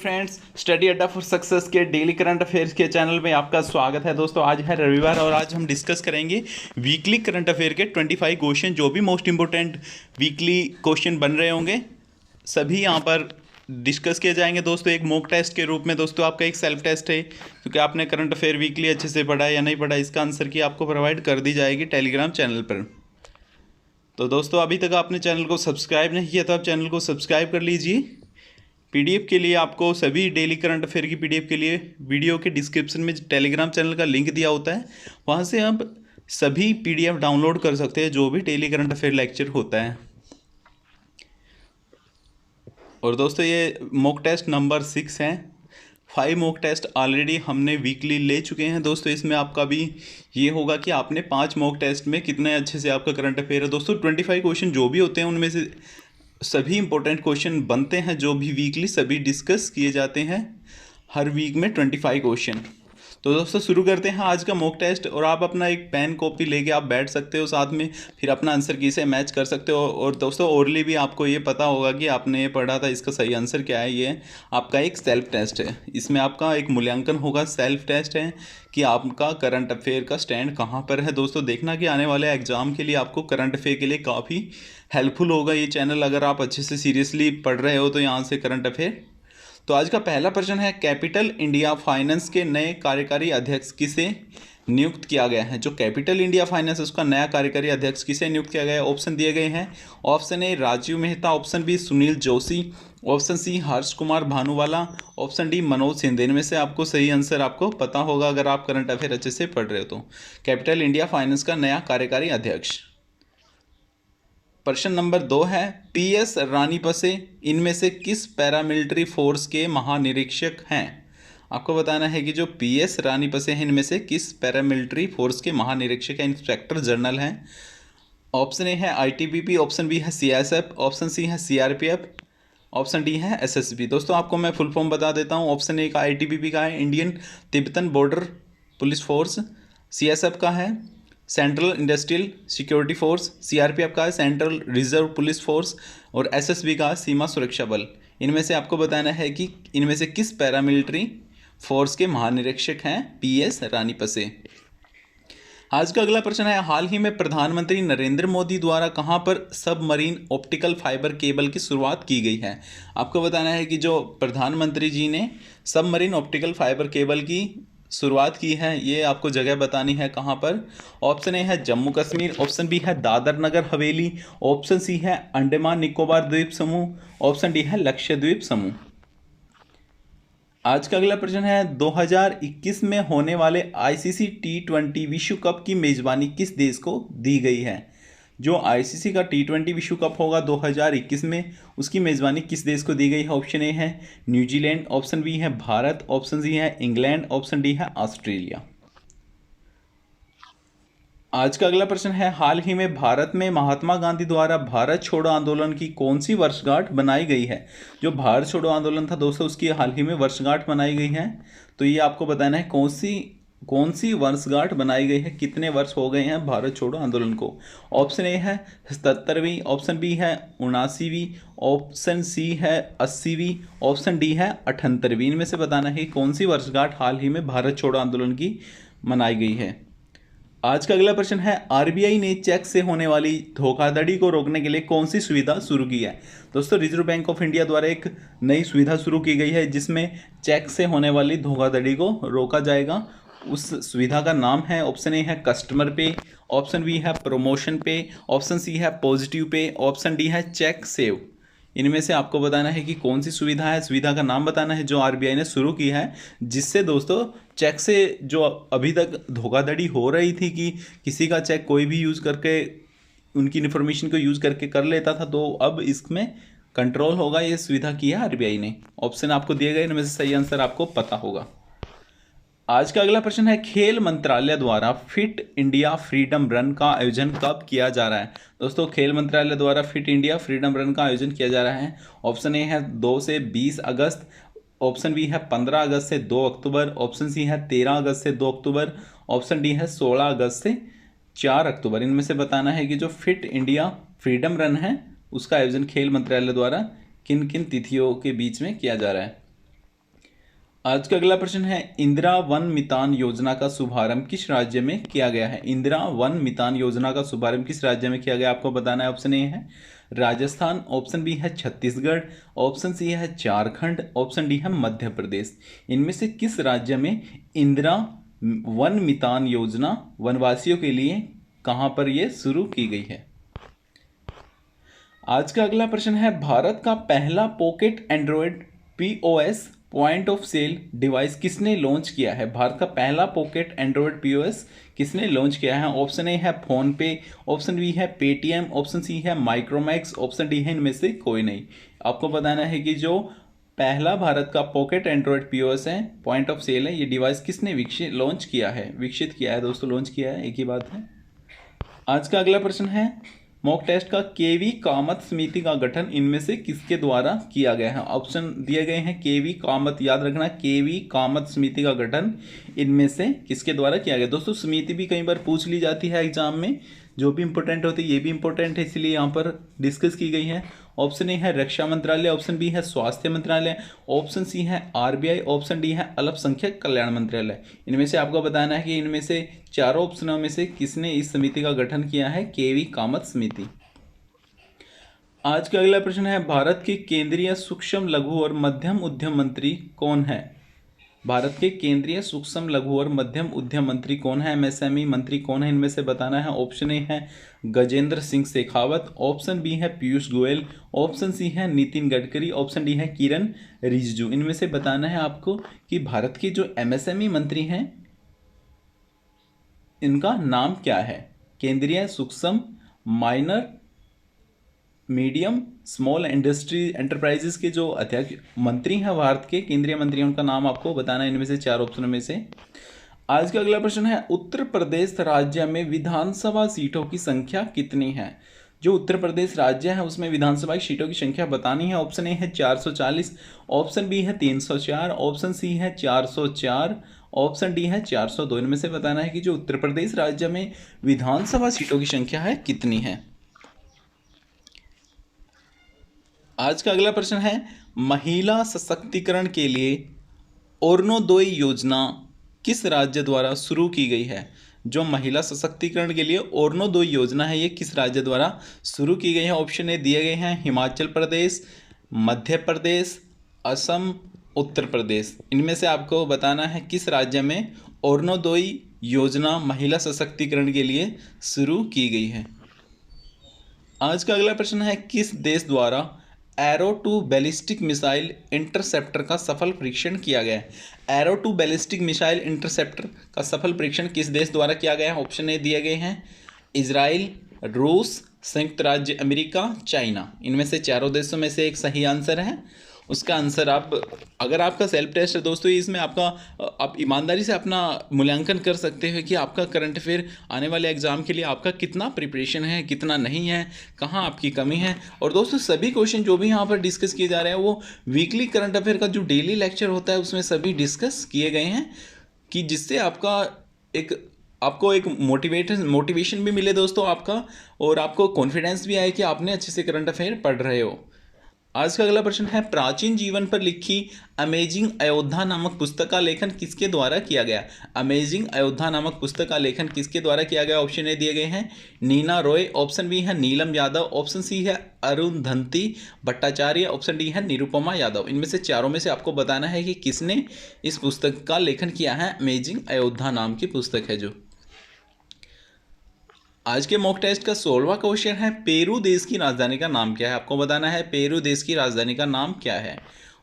Friends, study अड्डा for success के daily current affairs के चैनल में आपका स्वागत है। दोस्तों, आज है रविवार और आज हम डिस्कस करेंगे वीकली करंट अफेयर के 25 क्वेश्चन। जो भी मोस्ट इंपोर्टेंट वीकली क्वेश्चन बन रहे होंगे सभी यहाँ पर डिस्कस किए जाएंगे। दोस्तों, एक मॉक टेस्ट के रूप में दोस्तों आपका एक सेल्फ टेस्ट है, क्योंकि आपने करंट अफेयर वीकली अच्छे से पढ़ा है या नहीं पढ़ा, इसका आंसर की आपको प्रोवाइड कर दी जाएगी टेलीग्राम चैनल पर। तो दोस्तों, अभी तक आपने चैनल को सब्सक्राइब नहीं किया तो आप चैनल को सब्सक्राइब कर लीजिए। पीडीएफ के लिए आपको सभी डेली करंट अफेयर की पीडीएफ के लिए वीडियो के डिस्क्रिप्शन में टेलीग्राम चैनल का लिंक दिया होता है, वहाँ से आप सभी पीडीएफ डाउनलोड कर सकते हैं जो भी डेली करंट अफेयर लेक्चर होता है। और दोस्तों, ये मॉक टेस्ट नंबर 6 है। 5 मॉक टेस्ट ऑलरेडी हमने वीकली ले चुके हैं। दोस्तों, इसमें आपका भी ये होगा कि आपने 5 मॉक टेस्ट में कितने अच्छे से आपका करंट अफेयर है। दोस्तों, 25 क्वेश्चन जो भी होते हैं उनमें से सभी इंपॉर्टेंट क्वेश्चन बनते हैं, जो भी वीकली सभी डिस्कस किए जाते हैं हर वीक में 25 क्वेश्चन। तो दोस्तों, शुरू करते हैं आज का मॉक टेस्ट। और आप अपना एक पेन कॉपी लेके आप बैठ सकते हो साथ में, फिर अपना आंसर की से मैच कर सकते हो। और दोस्तों, ओरली भी आपको ये पता होगा कि आपने ये पढ़ा था, इसका सही आंसर क्या है। ये आपका एक सेल्फ टेस्ट है, इसमें आपका एक मूल्यांकन होगा। सेल्फ टेस्ट है कि आपका करंट अफेयर का स्टैंड कहाँ पर है। दोस्तों, देखना कि आने वाले एग्जाम के लिए आपको करंट अफेयर के लिए काफ़ी हेल्पफुल होगा ये चैनल। अगर आप अच्छे से सीरियसली पढ़ रहे हो तो यहाँ से करंट अफेयर। तो आज का पहला प्रश्न है, कैपिटल इंडिया फाइनेंस के नए कार्यकारी अध्यक्ष किसे नियुक्त किया गया है। जो कैपिटल इंडिया फाइनेंस उसका नया कार्यकारी अध्यक्ष किसे नियुक्त किया गया है। ऑप्शन दिए गए हैं। Option A Rajiv Mehta, option B Sunil Joshi, option C Harsh Kumar Bhanuwala, option D Manoj Singh. इनमें से आपको सही आंसर आपको पता होगा अगर आप करंट अफेयर अच्छे से पढ़ रहे हो तो। कैपिटल इंडिया फाइनेंस का नया कार्यकारी अध्यक्ष। प्रश्न नंबर 2 है, पीएस रानीपसे इनमें से किस पैरामिलिट्री फोर्स के महानिरीक्षक हैं। आपको बताना है कि जो पीएस रानीपसे हैं इनमें से किस पैरामिलिट्री फोर्स के महानिरीक्षक हैं, इंस्पेक्टर जनरल हैं। ऑप्शन ए है आईटीबीपी, ऑप्शन बी है सीएसएफ, ऑप्शन सी है सीआरपीएफ, ऑप्शन डी है एसएसबी। दोस्तों, आपको मैं फुल फॉर्म बता देता हूँ। ऑप्शन ए का आईटीबीपी का है Indian Tibetan border police force, CSF का है central industrial security force, CRPF का है सेंट्रल रिजर्व पुलिस फोर्स, और एसएसबी का सीमा सुरक्षा बल। इनमें से आपको बताना है कि इनमें से किस पैरामिलिट्री फोर्स के महानिरीक्षक हैं पीएस रानीपसे। आज का अगला प्रश्न है, हाल ही में प्रधानमंत्री नरेंद्र मोदी द्वारा कहां पर सबमरीन ऑप्टिकल फाइबर केबल की शुरुआत की गई है। आपको बताना है कि जो प्रधानमंत्री जी ने सबमरीन ऑप्टिकल फाइबर केबल की शुरुआत की है, ये आपको जगह बतानी है कहाँ पर। ऑप्शन ए है जम्मू कश्मीर, ऑप्शन बी है दादर नगर हवेली, ऑप्शन सी है अंडमान निकोबार द्वीप समूह, ऑप्शन डी है लक्षद्वीप समूह। आज का अगला प्रश्न है, 2021 में होने वाले आईसीसी T20 विश्व कप की मेजबानी किस देश को दी गई है। जो आईसीसी का T20 विश्व कप होगा 2021 में, उसकी मेज़बानी किस देश को दी गई है। ऑप्शन ए है न्यूजीलैंड, ऑप्शन बी है भारत, ऑप्शन सी है इंग्लैंड, ऑप्शन डी है ऑस्ट्रेलिया। आज का अगला प्रश्न है, हाल ही में भारत में महात्मा गांधी द्वारा भारत छोड़ो आंदोलन की कौन सी वर्षगांठ बनाई गई है। जो भारत छोड़ो आंदोलन था दोस्तों, उसकी हाल ही में वर्षगांठ बनाई गई है। तो ये आपको बताना है कौन सी वर्षगांठ बनाई गई है, कितने वर्ष हो गए हैं भारत छोड़ो आंदोलन को। ऑप्शन ए है 77वीं, ऑप्शन बी है 79वीं, ऑप्शन सी है 80वीं, ऑप्शन डी है 78वीं। इनमें से बताना है कौन सी वर्षगांठ हाल ही में भारत छोड़ो आंदोलन की मनाई गई है। आज का अगला प्रश्न है, आरबीआई ने चेक से होने वाली धोखाधड़ी को रोकने के लिए कौन सी सुविधा शुरू की है। दोस्तों, रिजर्व बैंक ऑफ इंडिया द्वारा एक नई सुविधा शुरू की गई है जिसमें चेक से होने वाली धोखाधड़ी को रोका जाएगा। उस सुविधा का नाम है, ऑप्शन ए है कस्टमर पे, ऑप्शन बी है प्रमोशन पे, ऑप्शन सी है पॉजिटिव पे, ऑप्शन डी है चेक सेव। इनमें से आपको बताना है कि कौन सी सुविधा है, सुविधा का नाम बताना है जो आरबीआई ने शुरू की है, जिससे दोस्तों चेक से जो अभी तक धोखाधड़ी हो रही थी कि किसी का चेक कोई भी यूज़ करके उनकी इन्फॉर्मेशन को यूज़ करके कर लेता था, तो अब इसमें कंट्रोल होगा। ये सुविधा की है आरबीआई ने। ऑप्शन आपको दिए गए, इनमें से सही आंसर आपको पता होगा। आज का अगला प्रश्न है, खेल मंत्रालय द्वारा फिट इंडिया फ्रीडम रन का आयोजन कब किया जा रहा है। दोस्तों, खेल मंत्रालय द्वारा फिट इंडिया फ्रीडम रन का आयोजन किया जा रहा है। ऑप्शन ए है 2 से 20 अगस्त, ऑप्शन बी है 15 अगस्त से 2 अक्टूबर, ऑप्शन सी है 13 अगस्त से 2 अक्टूबर, ऑप्शन डी है 16 अगस्त से 4 अक्टूबर। इनमें से बताना है कि जो फिट इंडिया फ्रीडम रन है उसका आयोजन खेल मंत्रालय द्वारा किन किन तिथियों के बीच में किया जा रहा है। आज का अगला प्रश्न है, इंदिरा वन मितान योजना का शुभारंभ किस राज्य में किया गया है? इंदिरा वन मितान योजना का शुभारंभ किस राज्य में किया गया, आपको बताना है। ऑप्शन ए है राजस्थान, ऑप्शन बी है छत्तीसगढ़, ऑप्शन सी है झारखंड, ऑप्शन डी है मध्य प्रदेश। इनमें से किस राज्य में इंदिरा वन मितान योजना वनवासियों के लिए कहां पर यह शुरू की गई है? आज का अगला प्रश्न है, भारत का पहला pocket Android POS point of sale device किसने लॉन्च किया है? भारत का पहला पॉकेट एंड्रॉयड पीओएस किसने लॉन्च किया है? ऑप्शन ए है फोन पे, ऑप्शन बी है पेटीएम, ऑप्शन सी है माइक्रोमैक्स, ऑप्शन डी है इनमें से कोई नहीं। आपको बताना है कि जो पहला भारत का पॉकेट एंड्रॉयड पीओएस है, पॉइंट ऑफ सेल है, ये डिवाइस किसने लॉन्च किया है दोस्तों, लॉन्च किया है, एक ही बात है। आज का अगला प्रश्न है, मॉक टेस्ट का केवी कामत समिति का गठन इनमें से किसके द्वारा किया गया है? ऑप्शन दिए गए हैं केवी कामत, याद रखना, केवी कामत समिति का गठन इनमें से किसके द्वारा किया गया? दोस्तों समिति भी कई बार पूछ ली जाती है एग्जाम में, जो भी इंपॉर्टेंट होती है ये भी इंपॉर्टेंट है, इसलिए यहाँ पर डिस्कस की गई है। ऑप्शन ए है रक्षा मंत्रालय, ऑप्शन बी है स्वास्थ्य मंत्रालय, ऑप्शन सी है आरबीआई, ऑप्शन डी है अल्पसंख्यक कल्याण मंत्रालय। इनमें से आपको बताना है कि इनमें से चारों ऑप्शनों में से किसने इस समिति का गठन किया है? केवी कामत समिति। आज का अगला प्रश्न है, भारत के केंद्रीय सूक्ष्म लघु और मध्यम उद्यम मंत्री कौन है? भारत के केंद्रीय सूक्ष्म लघु और मध्यम उद्यम मंत्री कौन है? एमएसएमई मंत्री कौन है? इनमें से बताना है। ऑप्शन ए है गजेंद्र सिंह शेखावत, ऑप्शन बी है पीयूष गोयल, ऑप्शन सी है नितिन गडकरी, ऑप्शन डी है किरण रिजिजू। इनमें से बताना है आपको कि भारत के जो एमएसएमई मंत्री हैं इनका नाम क्या है? केंद्रीय सूक्ष्म, minor, medium, small industry enterprises के जो अध्यक्ष मंत्री हैं भारत के केंद्रीय मंत्री, उनका नाम आपको बताना है इनमें से चार ऑप्शनों में से। आज का अगला प्रश्न है, उत्तर प्रदेश राज्य में विधानसभा सीटों की संख्या कितनी है? जो उत्तर प्रदेश राज्य है उसमें विधानसभा की सीटों की संख्या बतानी है। ऑप्शन ए है 440, ऑप्शन बी है 304, ऑप्शन सी है 404, ऑप्शन डी है 402। इनमें से बताना है कि जो उत्तर प्रदेश राज्य में विधानसभा सीटों की संख्या है कितनी है। आज का अगला प्रश्न है, महिला सशक्तिकरण के लिए अरुणोदय योजना किस राज्य द्वारा शुरू की गई है? जो महिला सशक्तिकरण के लिए अरुणोदय योजना है ये किस राज्य द्वारा शुरू की गई है? ऑप्शन ए दिए गए हैं हिमाचल प्रदेश, मध्य प्रदेश, असम, उत्तर प्रदेश। इनमें से आपको बताना है किस राज्य में अरुणोदय योजना महिला सशक्तिकरण के लिए शुरू की गई है। आज का अगला प्रश्न है, किस देश द्वारा Arrow two ballistic missile interceptor का सफल परीक्षण किया गया है? Arrow two ballistic missile interceptor का सफल परीक्षण किस देश द्वारा किया गया है? ऑप्शन ए दिए गए हैं इजराइल, रूस, संयुक्त राज्य अमेरिका, चाइना। इनमें से चारों देशों में से एक सही आंसर है। उसका आंसर आप, अगर आपका सेल्फ टेस्ट है दोस्तों, इसमें आपका आप ईमानदारी से अपना मूल्यांकन कर सकते हो कि आपका करंट अफेयर आने वाले एग्जाम के लिए आपका कितना प्रिपरेशन है, कितना नहीं है, कहाँ आपकी कमी है। और दोस्तों सभी क्वेश्चन जो भी यहाँ पर डिस्कस किए जा रहे हैं वो वीकली करंट अफेयर का जो डेली लेक्चर होता है उसमें सभी डिस्कस किए गए हैं, कि जिससे आपको एक मोटिवेशन भी मिले दोस्तों आपका, और आपको कॉन्फिडेंस भी आए कि आपने अच्छे से करंट अफेयर पढ़ रहे हो। आज का अगला प्रश्न है, प्राचीन जीवन पर लिखी अमेजिंग अयोध्या नामक पुस्तक का लेखन किसके द्वारा किया गया? अमेजिंग अयोध्या नामक पुस्तक का लेखन किसके द्वारा किया गया? ऑप्शन ए दिए गए हैं नीना रॉय, ऑप्शन बी है नीलम यादव, ऑप्शन सी है अरुंधति भट्टाचार्य, ऑप्शन डी है निरुपमा यादव। इनमें से चारों में से आपको बताना है कि किसने इस पुस्तक का लेखन किया है। अमेजिंग अयोध्या नाम की पुस्तक है जो। आज के मॉक टेस्ट का 16वां क्वेश्चन है, पेरू देश की राजधानी का नाम क्या है? आपको बताना है पेरू देश की राजधानी का नाम क्या है।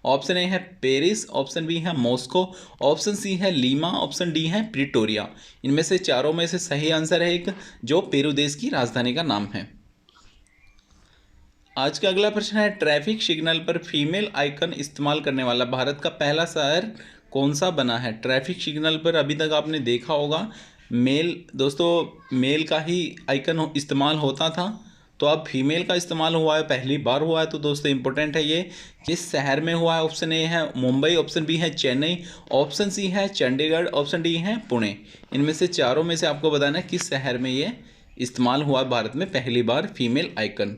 ऑप्शन ए है पेरिस, ऑप्शन बी है मॉस्को, ऑप्शन सी है लीमा, ऑप्शन डी है प्रिटोरिया। इनमें से चारों में से सही आंसर है एक, जो पेरू देश की राजधानी का नाम है। आज का अगला प्रश्न है, ट्रैफिक सिग्नल पर फीमेल आइकन इस्तेमाल करने वाला भारत का पहला शहर कौन सा बना है? ट्रैफिक सिग्नल पर अभी तक आपने देखा होगा मेल का ही आइकन इस्तेमाल होता था, तो अब फीमेल का इस्तेमाल हुआ है, पहली बार हुआ है। तो दोस्तों इंपॉर्टेंट है ये, किस शहर में हुआ है? ऑप्शन ए है मुंबई, ऑप्शन बी है चेन्नई, ऑप्शन सी है चंडीगढ़, ऑप्शन डी है पुणे। इनमें से चारों में से आपको बताना है किस शहर में ये इस्तेमाल हुआ भारत में पहली बार फीमेल आइकन।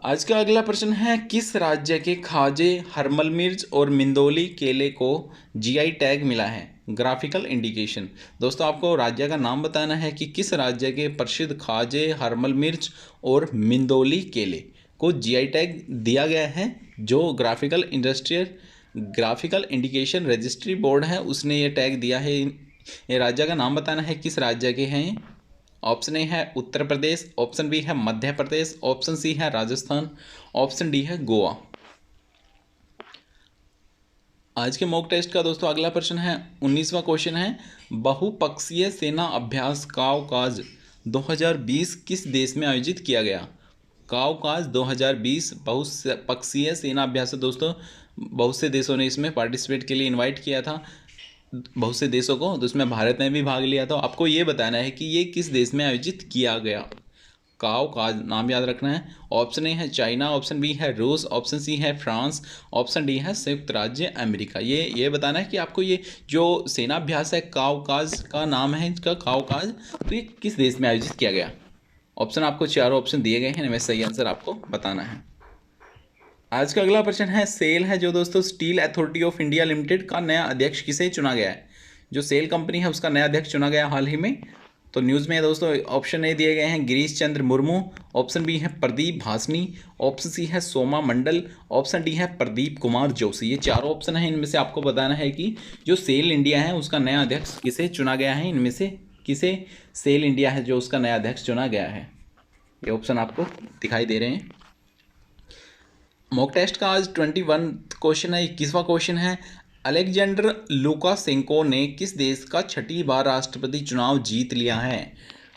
आज का अगला प्रश्न है, किस राज्य के खाजे हरमल मिर्च और मिंदोली केले को जीआई टैग मिला है? Graphical indication. दोस्तों आपको राज्य का नाम बताना है कि किस राज्य के प्रसिद्ध खाजे हरमल मिर्च और मिंदोली केले को जीआई टैग दिया गया है। जो ग्राफिकल इंडिकेशन रजिस्ट्री बोर्ड है उसने ये टैग दिया है। ये राज्य का नाम बताना है किस राज्य के हैं। ऑप्शन ए है उत्तर प्रदेश, ऑप्शन बी है मध्य प्रदेश, ऑप्शन सी है राजस्थान, ऑप्शन डी है गोवा। आज के मॉक टेस्ट का दोस्तों अगला प्रश्न है, 19वां क्वेश्चन है, बहुपक्षीय सेना अभ्यास काउकाज 2020 किस देश में आयोजित किया गया? काउकाज 2020 बहुपक्षीय सेना अभ्यास है दोस्तों। बहुत से देशों ने इसमें पार्टिसिपेट के लिए इनवाइट किया था, बहुत से देशों को, तो उसमें भारत ने भी भाग लिया था। आपको ये बताना है कि ये किस देश में आयोजित किया गया। काउकाज नाम याद रखना है। ऑप्शन ए है चाइना, ऑप्शन बी है रूस, ऑप्शन सी है फ्रांस, ऑप्शन डी है संयुक्त राज्य अमेरिका। ये बताना है कि आपको ये जो सेनाभ्यास है काउकाज का नाम है इसका काउकाज, तो ये किस देश में आयोजित किया गया। ऑप्शन आपको चारों ऑप्शन दिए गए हैं, इनमें सही आंसर आपको बताना है। आज का अगला प्रश्न है, सेल है जो दोस्तों steel authority of India limited का नया अध्यक्ष किसे चुना गया है? जो सेल कंपनी है उसका नया अध्यक्ष चुना गया हाल ही में। तो न्यूज़ में दोस्तों ऑप्शन ए दिए गए हैं गिरीश चंद्र मुर्मू, ऑप्शन बी है प्रदीप भासनी, ऑप्शन सी है सोमा मंडल, ऑप्शन डी है प्रदीप कुमार जोशी। ये चारों ऑप्शन है, इनमें से आपको बताना है कि जो सेल इंडिया है उसका नया अध्यक्ष किसे चुना गया है। इनमें से किसे सेल इंडिया है जो उसका नया अध्यक्ष चुना गया है। ये ऑप्शन आपको दिखाई दे रहे हैं। मॉक टेस्ट का आज 21 क्वेश्चन है, 21वां क्वेश्चन है, अलेक्जेंडर लुकाशेंको ने किस देश का छठी बार राष्ट्रपति चुनाव जीत लिया है?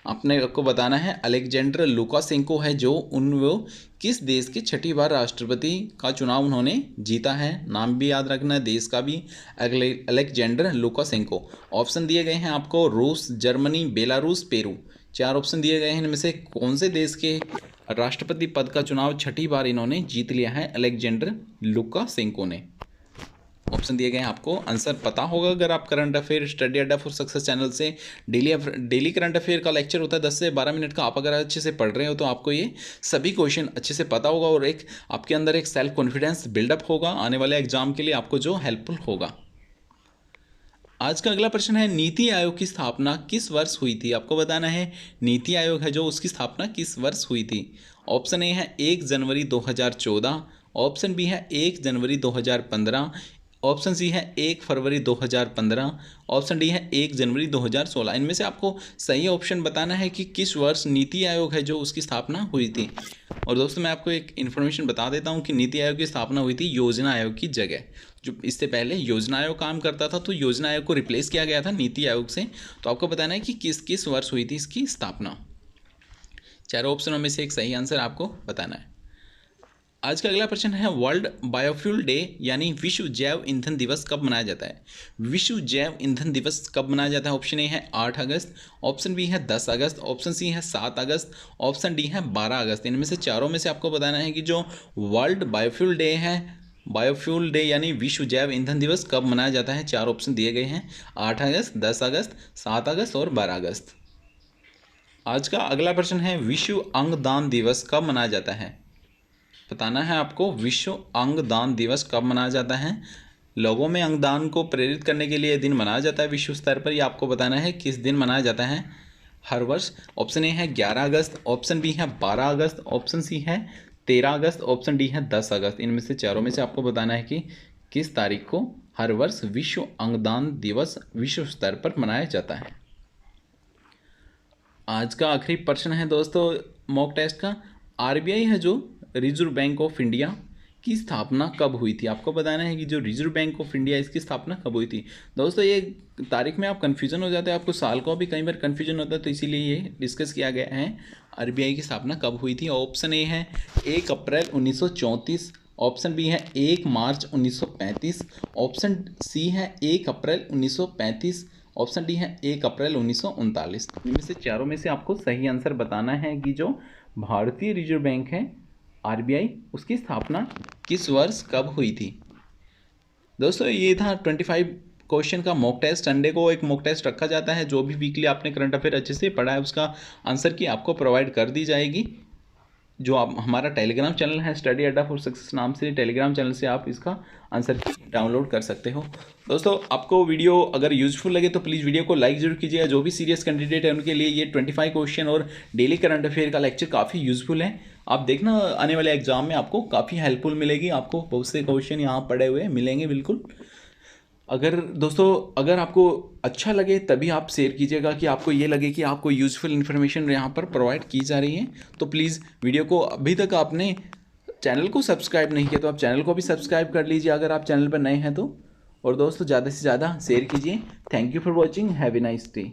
आपको बताना है अलेक्जेंडर लुकाशेंको है जो वो किस देश के छठी बार राष्ट्रपति का चुनाव उन्होंने जीता है। नाम भी याद रखना है देश का भी, अलेक्जेंडर लुकाशेंको। ऑप्शन दिए गए हैं आपको रूस, जर्मनी, बेलारूस, पेरू। चार ऑप्शन दिए गए हैं, इनमें से कौन से देश के राष्ट्रपति पद का चुनाव छठी बार इन्होंने जीत लिया है अलेक्जेंडर लुकाशेंको ने? ऑप्शन दिए गए हैं, आपको आंसर पता होगा अगर आप करंट अफेयर स्टडी अड्डा फॉर सक्सेस चैनल से डेली करंट अफेयर का लेक्चर होता है 10 से 12 मिनट का। आप अगर अच्छे से पढ़ रहे हो तो आपको ये सभी क्वेश्चन अच्छे से पता होगा और एक आपके अंदर एक सेल्फ कॉन्फिडेंस बिल्डअप होगा आने वाले एग्जाम के लिए आपको जो हेल्पफुल होगा। आज का अगला प्रश्न है, नीति आयोग की स्थापना किस वर्ष हुई थी? आपको बताना है नीति आयोग है जो उसकी स्थापना किस वर्ष हुई थी। ऑप्शन ए है 1 जनवरी 2014, ऑप्शन बी है 1 जनवरी 2015, ऑप्शन सी है 1 फरवरी 2015, ऑप्शन डी है 1 जनवरी 2016। इनमें से आपको सही ऑप्शन बताना है कि किस वर्ष नीति आयोग है जो उसकी स्थापना हुई थी। और दोस्तों मैं आपको एक इन्फॉर्मेशन बता देता हूँ कि नीति आयोग की स्थापना हुई थी योजना आयोग की जगह। जो इससे पहले योजना आयोग काम करता था तो योजना आयोग को रिप्लेस किया गया था नीति आयोग से। तो आपको बताना है कि किस किस वर्ष हुई थी इसकी स्थापना। चारों ऑप्शनों में से एक सही आंसर आपको बताना है। आज का अगला प्रश्न है, वर्ल्ड बायोफ्यूल डे यानी विश्व जैव ईंधन दिवस कब मनाया जाता है? विश्व जैव ईंधन दिवस कब मनाया जाता है? ऑप्शन ए है 8 अगस्त, ऑप्शन बी है 10 अगस्त, ऑप्शन सी है 7 अगस्त, ऑप्शन डी है 12 अगस्त। इनमें से चारों में से आपको बताना है कि जो वर्ल्ड बायोफ्यूल डे है, बायोफ्यूल डे यानी विश्व जैव ईंधन दिवस कब मनाया जाता है। चार ऑप्शन दिए गए हैं 8 अगस्त, 10 अगस्त, 7 अगस्त और 12 अगस्त। आज का अगला प्रश्न है, विश्व अंगदान दिवस कब मनाया जाता है? बताना है आपको विश्व अंगदान दिवस कब मनाया जाता है। लोगों में अंगदान को प्रेरित करने के लिए यह दिन मनाया जाता है विश्व स्तर पर। यह आपको बताना है किस दिन मनाया जाता है हर वर्ष। ऑप्शन ए है 11 अगस्त, ऑप्शन बी है 12 अगस्त, ऑप्शन सी है 13 अगस्त, ऑप्शन डी है 10 अगस्त। इनमें से चारों में से आपको बताना है कि किस तारीख को हर वर्ष विश्व अंगदान दिवस विश्व स्तर पर मनाया जाता है। आज का आखिरी प्रश्न है दोस्तों मॉक टेस्ट का, आरबीआई है जो रिजर्व बैंक ऑफ इंडिया की स्थापना कब हुई थी? आपको बताना है कि जो रिजर्व बैंक ऑफ इंडिया इसकी स्थापना कब हुई थी। दोस्तों ये तारीख में आप कन्फ्यूजन हो जाते हैं, आपको साल का भी कई बार कन्फ्यूजन होता है, तो इसीलिए ये डिस्कस किया गया है आरबीआई की स्थापना कब हुई थी। ऑप्शन ए है 1 अप्रैल 1934, ऑप्शन बी है 1 मार्च 1935, ऑप्शन सी है 1 अप्रैल 1935, ऑप्शन डी है 1 अप्रैल 1939। इनमें से चारों में से आपको सही आंसर बताना है कि जो भारतीय रिजर्व बैंक है आरबीआई उसकी स्थापना किस वर्ष कब हुई थी। दोस्तों ये था 25 क्वेश्चन का मॉक टेस्ट। संडे को एक मॉक टेस्ट रखा जाता है, जो भी वीकली आपने करंट अफेयर अच्छे से पढ़ा है उसका आंसर की आपको प्रोवाइड कर दी जाएगी। जो आप हमारा टेलीग्राम चैनल है स्टडी अड्डा फॉर सक्सेस नाम से, टेलीग्राम चैनल से आप इसका आंसर डाउनलोड कर सकते हो। दोस्तों आपको वीडियो अगर यूजफुल लगे तो प्लीज़ वीडियो को लाइक जरूर कीजिएगा। जो भी सीरियस कैंडिडेट है उनके लिए ये 25 क्वेश्चन और डेली करंट अफेयर का लेक्चर काफ़ी यूजफुल है। आप देखना आने वाले एग्जाम में आपको काफ़ी हेल्पफुल मिलेगी, आपको बहुत से क्वेश्चन यहाँ पड़े हुए मिलेंगे बिल्कुल। अगर दोस्तों अगर आपको अच्छा लगे तभी आप शेयर कीजिएगा, कि आपको ये लगे कि आपको यूज़फुल इन्फॉर्मेशन यहाँ पर प्रोवाइड की जा रही है। तो प्लीज़ वीडियो को, अभी तक आपने चैनल को सब्सक्राइब नहीं किया तो आप चैनल को भी सब्सक्राइब कर लीजिए अगर आप चैनल पर नए हैं तो। और दोस्तों ज़्यादा से ज़्यादा शेयर कीजिए। Thank you for watching, have a nice day.